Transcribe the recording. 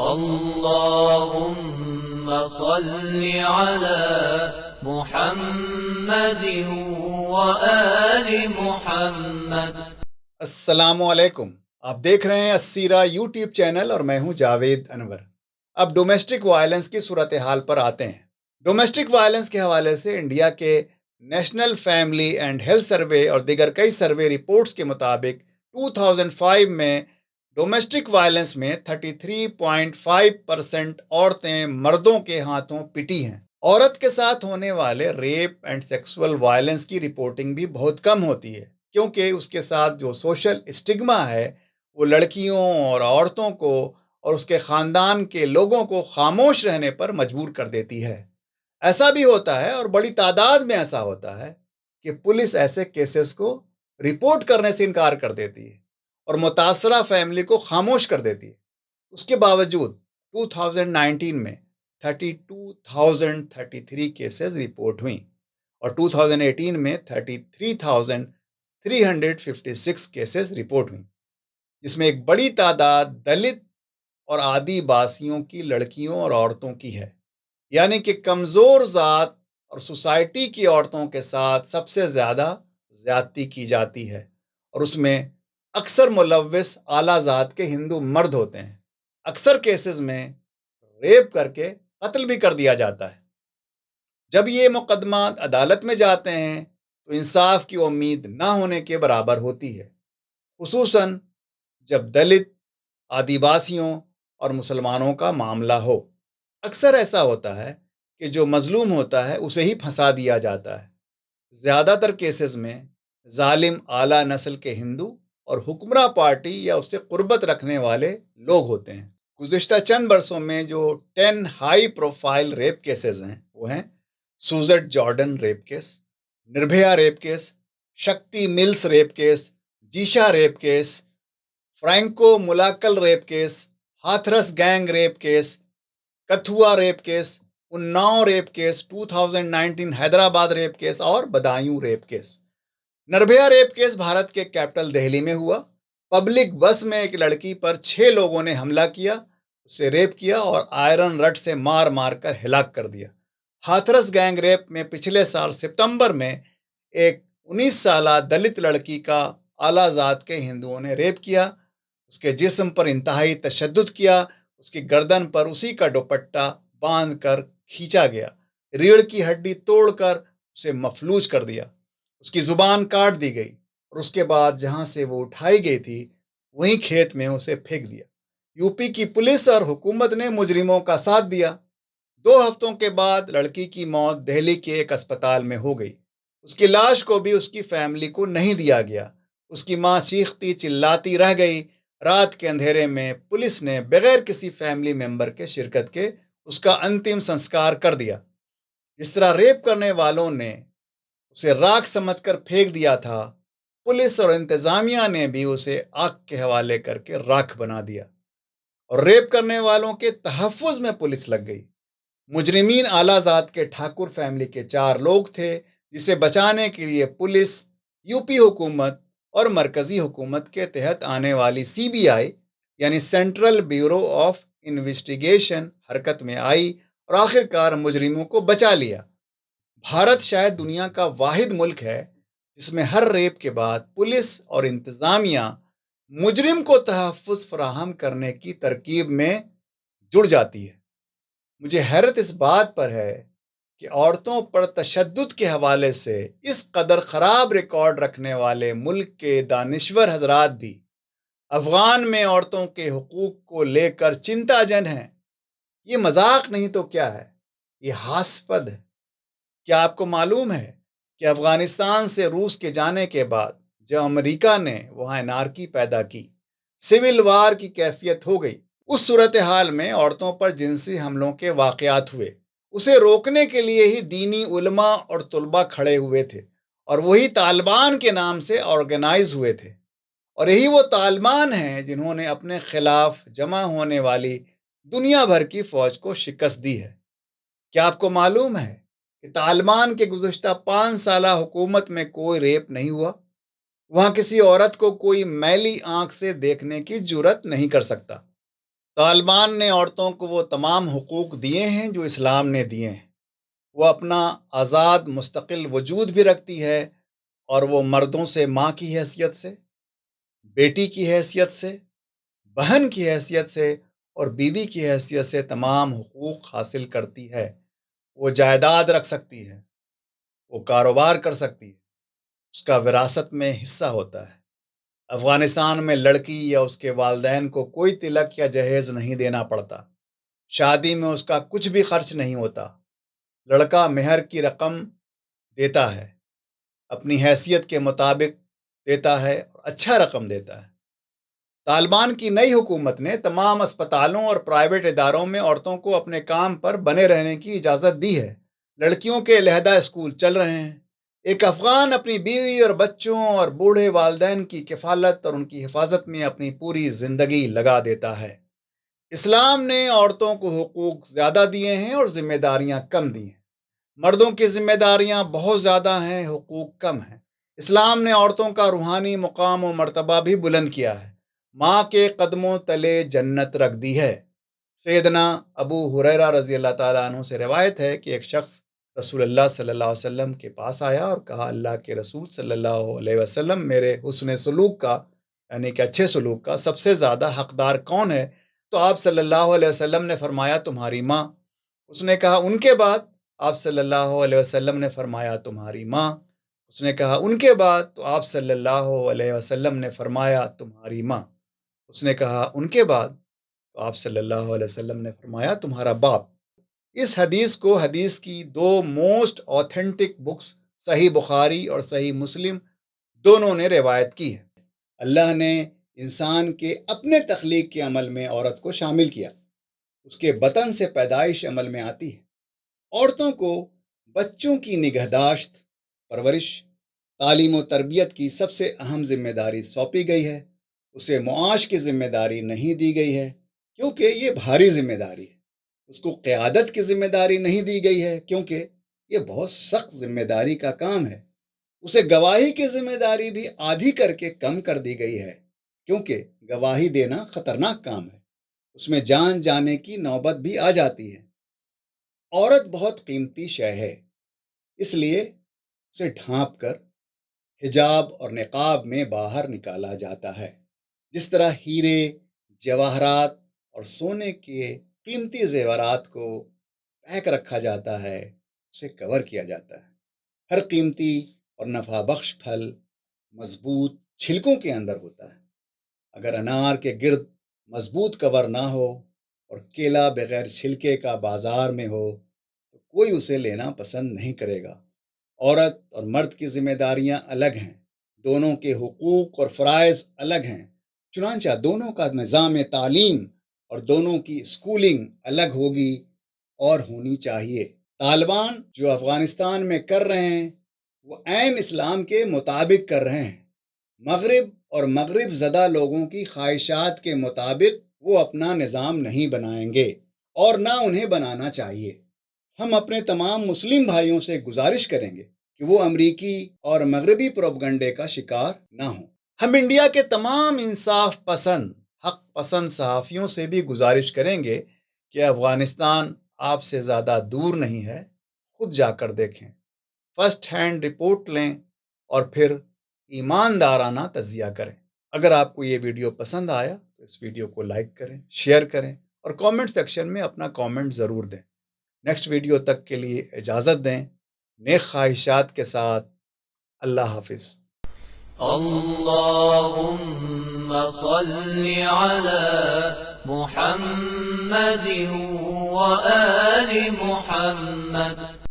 اللهم صل على محمد وآل محمد۔ السلام علیکم، آپ دیکھ رہے ہیں السیرہ یوٹیوب چینل اور میں ہوں جاوید انور۔ اب ڈومیسٹک وائلنس کی صورتحال پر آتے ہیں۔ ڈومیسٹک وائلنس کے حوالے سے انڈیا کے national family and health survey اور دیگر کئی سروے رپورٹس کے مطابق 2005 میں ڈومیسٹک وائلنس میں 33.5% عورتیں مردوں کے ہاتھوں پٹی ہیں۔ عورت کے ساتھ ہونے والے ریپ اینڈ سیکسول وائلنس کی رپورٹنگ بھی بہت کم ہوتی ہے، کیونکہ اس کے ساتھ جو سوشل اسٹگما ہے وہ لڑکیوں اور عورتوں کو اور اس کے خاندان کے لوگوں کو خاموش رہنے پر مجبور کر دیتی ہے۔ ایسا بھی ہوتا ہے اور بڑی تعداد میں ایسا ہوتا ہے کہ پولیس ایسے کیسز کو رپورٹ کرنے سے انکار کر دیتی ہے اور متاثرہ فیملی کو خاموش کر دیتی ہے۔ اس کے باوجود 2019 میں 32,033 کیسز رپورٹ ہوئیں اور 2018 میں 33,356 کیسز رپورٹ ہوئیں، جس میں ایک بڑی تعداد دلت اور آدی باسیوں کی لڑکیوں اور عورتوں کی ہے، یعنی کہ کمزور ذات اور سوسائٹی کی عورتوں کے ساتھ سب سے زیادہ زیادتی کی جاتی ہے، اور اس میں اکثر ملوث اعلیٰ ذات کے ہندو مرد ہوتے ہیں۔ اکثر کیسز میں ریپ کر کے قتل بھی کر دیا جاتا ہے۔ جب یہ مقدمات عدالت میں جاتے ہیں تو انصاف کی امید نہ ہونے کے برابر ہوتی ہے، خصوصاً جب دلت، آدیواسیوں اور مسلمانوں کا معاملہ ہو۔ اکثر ایسا ہوتا ہے کہ جو مظلوم ہوتا ہے اسے ہی پھنسا دیا جاتا ہے۔ زیادہ تر کیسز میں ظالم اعلیٰ نسل کے ہندو اور حکمراں پارٹی یا اس سے قربت رکھنے والے لوگ ہوتے ہیں۔ گزشتہ چند برسوں میں جو 10 ہائی پروفائل ریپ کیسز ہیں وہ ہیں Suzette Jordan rape case, Nirbhaya rape case, Shakti Mills rape case, Jisha rape case, Franco Mulakkal rape case, Hathras gang rape case, Kathua rape case, Unnao rape case, 2019 Hyderabad rape case اور Badaun rape case. Nirbhaya rape case Bharat کے کیپٹل دہلی میں ہوا۔ پبلک بس میں ایک لڑکی پر 6 لوگوں نے حملہ کیا، اسے ریپ کیا اور آئرن رڈ سے مار مار کر ہلاک کر دیا۔ ہاتھرس گینگ ریپ میں پچھلے سال ستمبر میں ایک 19 سالہ دلت لڑکی کا اعلیٰ ذات کے ہندوؤں نے ریپ کیا، اس کے جسم پر انتہائی تشدد کیا، اس کی گردن پر اسی کا دوپٹہ باندھ کر کھینچا گیا، ریڑھ کی ہڈی توڑ کر اسے مفلوج کر دیا، اس کی زبان کاٹ دی گئی اور اس کے بعد جہاں سے وہ اٹھائی گئی تھی وہیں کھیت میں اسے پھینک دیا۔ یو پی کی پولیس اور حکومت نے مجرموں کا ساتھ دیا۔ 2 ہفتوں کے بعد لڑکی کی موت دہلی کے ایک اسپتال میں ہو گئی۔ اس کی لاش کو بھی اس کی فیملی کو نہیں دیا گیا۔ اس کی ماں چیختی چلاتی رہ گئی۔ رات کے اندھیرے میں پولیس نے بغیر کسی فیملی ممبر کے شرکت کے اس کا انتم سنسکار کر دیا۔ جس طرح ریپ کرنے والوں نے اسے راکھ سمجھ کر پھینک دیا تھا، پولیس اور انتظامیہ نے بھی اسے آگ کے حوالے کر کے راکھ بنا دیا اور ریپ کرنے والوں کے تحفظ میں پولیس لگ گئی۔ مجرمین اعلیٰ ذات کے ٹھاکر فیملی کے 4 لوگ تھے، جسے بچانے کے لیے پولیس، یو پی حکومت اور مرکزی حکومت کے تحت آنے والی CBI یعنی سینٹرل بیورو آف انویسٹیگیشن حرکت میں آئی اور آخرکار مجرموں کو بچا لیا۔ بھارت شاید دنیا کا واحد ملک ہے جس میں ہر ریپ کے بعد پولیس اور انتظامیہ مجرم کو تحفظ فراہم کرنے کی ترکیب میں جڑ جاتی ہے۔ مجھے حیرت اس بات پر ہے کہ عورتوں پر تشدد کے حوالے سے اس قدر خراب ریکارڈ رکھنے والے ملک کے دانشور حضرات بھی افغان میں عورتوں کے حقوق کو لے کر چنتا جن ہیں۔ یہ مذاق نہیں تو کیا ہے، یہ ہاسپد ہے۔ کیا آپ کو معلوم ہے کہ افغانستان سے روس کے جانے کے بعد جب امریکہ نے وہاں انارکی پیدا کی، سول وار کی کیفیت ہو گئی، اس صورتحال میں عورتوں پر جنسی حملوں کے واقعات ہوئے، اسے روکنے کے لیے ہی دینی علماء اور طلباء کھڑے ہوئے تھے اور وہی طالبان کے نام سے آرگنائز ہوئے تھے، اور یہی وہ طالبان ہیں جنہوں نے اپنے خلاف جمع ہونے والی دنیا بھر کی فوج کو شکست دی ہے۔ کیا آپ کو معلوم ہے کہ طالبان کے گزشتہ 5 سالہ حکومت میں کوئی ریپ نہیں ہوا؟ وہاں کسی عورت کو کوئی میلی آنکھ سے دیکھنے کی جرات نہیں کر سکتا۔ طالبان نے عورتوں کو وہ تمام حقوق دیے ہیں جو اسلام نے دیے ہیں۔ وہ اپنا آزاد مستقل وجود بھی رکھتی ہے اور وہ مردوں سے ماں کی حیثیت سے، بیٹی کی حیثیت سے، بہن کی حیثیت سے اور بیوی کی حیثیت سے تمام حقوق حاصل کرتی ہے۔ وہ جائیداد رکھ سکتی ہے، وہ کاروبار کر سکتی ہے، اس کا وراثت میں حصہ ہوتا ہے۔ افغانستان میں لڑکی یا اس کے والدین کو کوئی تلک یا جہیز نہیں دینا پڑتا، شادی میں اس کا کچھ بھی خرچ نہیں ہوتا۔ لڑکا مہر کی رقم دیتا ہے، اپنی حیثیت کے مطابق دیتا ہے اور اچھا رقم دیتا ہے۔ طالبان کی نئی حکومت نے تمام اسپتالوں اور پرائیویٹ اداروں میں عورتوں کو اپنے کام پر بنے رہنے کی اجازت دی ہے۔ لڑکیوں کے علیحدہ اسکول چل رہے ہیں۔ ایک افغان اپنی بیوی اور بچوں اور بوڑھے والدین کی کفالت اور ان کی حفاظت میں اپنی پوری زندگی لگا دیتا ہے۔ اسلام نے عورتوں کو حقوق زیادہ دیے ہیں اور ذمہ داریاں کم دی ہیں۔ مردوں کی ذمہ داریاں بہت زیادہ ہیں، حقوق کم ہیں۔ اسلام نے عورتوں کا روحانی مقام و مرتبہ بھی بلند کیا ہے۔ ماں کے قدموں تلے جنت رکھ دی ہے۔ سیدنا ابو ہریرہ رضی اللہ تعالیٰ عنہ سے روایت ہے کہ ایک شخص رسول اللہ صلی اللہ علیہ وسلم کے پاس آیا اور کہا، اللہ کے رسول صلی اللہ علیہ وسلم، میرے حسن سلوک کا یعنی کہ اچھے سلوک کا سب سے زیادہ حقدار کون ہے؟ تو آپ صلی اللہ علیہ وسلم نے فرمایا، تمہاری ماں۔ اس نے کہا، ان کے بعد؟ آپ صلی اللہ علیہ وسلم نے فرمایا، تمہاری ماں۔ اس نے کہا، ان کے بعد؟ تو آپ صلی اللہ علیہ وسلم نے فرمایا، تمہاری ماں۔ اس نے کہا، ان کے بعد؟ تو آپ صلی اللہ علیہ وسلم نے فرمایا، تمہارا باپ۔ اس حدیث کو حدیث کی دو موسٹ آتھینٹک بکس صحیح بخاری اور صحیح مسلم دونوں نے روایت کی ہے۔ اللہ نے انسان کے اپنے تخلیق کے عمل میں عورت کو شامل کیا۔ اس کے بطن سے پیدائش عمل میں آتی ہے۔ عورتوں کو بچوں کی نگہداشت، پرورش، تعلیم و تربیت کی سب سے اہم ذمہ داری سونپی گئی ہے۔ اسے معاش کی ذمہ داری نہیں دی گئی ہے کیونکہ یہ بھاری ذمہ داری ہے۔ اس کو قیادت کی ذمہ داری نہیں دی گئی ہے کیونکہ یہ بہت سخت ذمہ داری کا کام ہے۔ اسے گواہی کی ذمہ داری بھی آدھی کر کے کم کر دی گئی ہے کیونکہ گواہی دینا خطرناک کام ہے۔ اس میں جان جانے کی نوبت بھی آ جاتی ہے۔ عورت بہت قیمتی شے ہے، اس لیے اسے ڈھانپ کر حجاب اور نقاب میں باہر نکالا جاتا ہے۔ جس طرح ہیرے، جواہرات اور سونے کے قیمتی زیورات کو پیک رکھا جاتا ہے، اسے کور کیا جاتا ہے۔ ہر قیمتی اور نفع بخش پھل مضبوط چھلکوں کے اندر ہوتا ہے۔ اگر انار کے گرد مضبوط کور نہ ہو اور کیلا بغیر چھلکے کا بازار میں ہو تو کوئی اسے لینا پسند نہیں کرے گا۔ عورت اور مرد کی ذمہ داریاں الگ ہیں، دونوں کے حقوق اور فرائض الگ ہیں۔ چنانچہ دونوں کا نظام تعلیم اور دونوں کی اسکولنگ الگ ہوگی اور ہونی چاہیے۔ طالبان جو افغانستان میں کر رہے ہیں وہ عین اسلام کے مطابق کر رہے ہیں۔ مغرب اور مغرب زدہ لوگوں کی خواہشات کے مطابق وہ اپنا نظام نہیں بنائیں گے اور نہ انہیں بنانا چاہیے۔ ہم اپنے تمام مسلم بھائیوں سے گزارش کریں گے کہ وہ امریکی اور مغربی پروپیگنڈے کا شکار نہ ہوں۔ ہم انڈیا کے تمام انصاف پسند، حق پسند صحافیوں سے بھی گزارش کریں گے کہ افغانستان آپ سے زیادہ دور نہیں ہے، خود جا کر دیکھیں، فرسٹ ہینڈ رپورٹ لیں اور پھر ایماندارانہ تجزیہ کریں۔ اگر آپ کو یہ ویڈیو پسند آیا تو اس ویڈیو کو لائک کریں، شیئر کریں اور کامنٹ سیکشن میں اپنا کامنٹ ضرور دیں۔ نیکسٹ ویڈیو تک کے لیے اجازت دیں۔ نیک خواہشات کے ساتھ، اللہ حافظ۔ اللهم صل على محمد وآل محمد